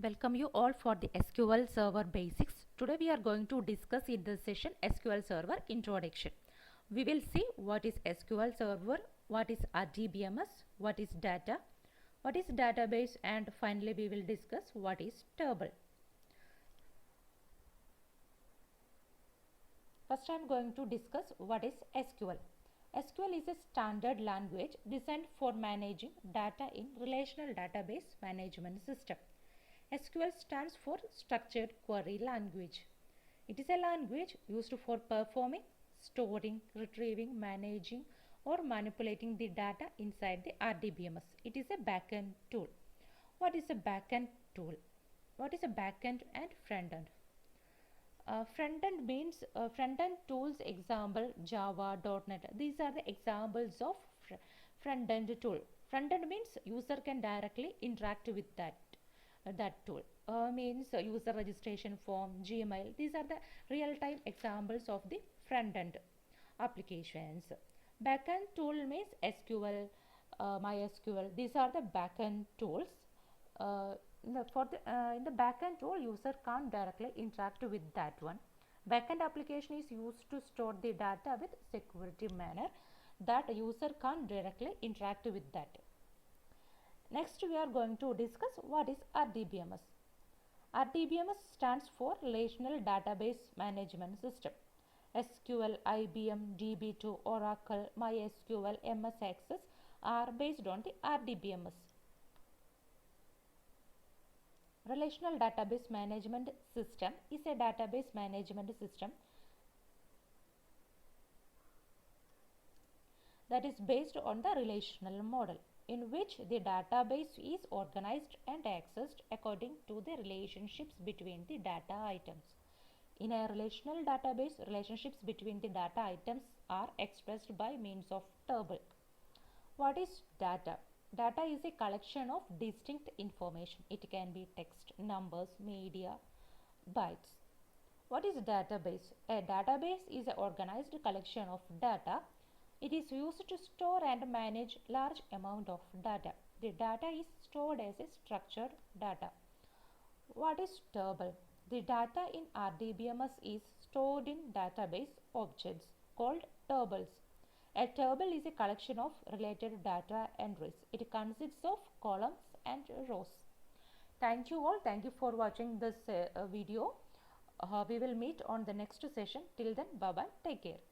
Welcome you all for the SQL Server Basics. Today we are going to discuss in this session SQL Server Introduction. We will see what is SQL Server, what is RDBMS, what is data, what is database, and finally we will discuss what is table. First I am going to discuss what is SQL. SQL is a standard language designed for managing data in relational database management system. SQL stands for Structured Query Language. It is a language used for performing, storing, retrieving, managing, or manipulating the data inside the RDBMS. It is a backend tool. What is a backend tool? What is a backend and frontend? Front-end means front-end tools, example Java, .NET. These are the examples of front-end tool. Front-end means user can directly interact with that tool. Means user registration form, Gmail. These are the real-time examples of the front-end applications. Backend tool means SQL, MySQL. These are the backend tools. In the backend tool, user can't directly interact with that one. Backend application is used to store the data with security manner that user can't directly interact with that. Next, we are going to discuss what is RDBMS. RDBMS stands for Relational Database Management System. SQL, IBM, DB2, Oracle, MySQL, MS Access are based on the RDBMS. Relational Database Management System is a database management system that is based on the relational model, in which the database is organized and accessed according to the relationships between the data items. In a relational database, relationships between the data items are expressed by means of table. What is data? Data is a collection of distinct information. It can be text, numbers, media, bytes. What is database? A database is an organized collection of data. It is used to store and manage large amount of data. The data is stored as a structured data. What is table? The data in RDBMS is stored in database objects called tables. A table is a collection of related data entries. It consists of columns and rows. Thank you all. Thank you for watching this video. We will meet on the next session. Till then, bye bye. Take care.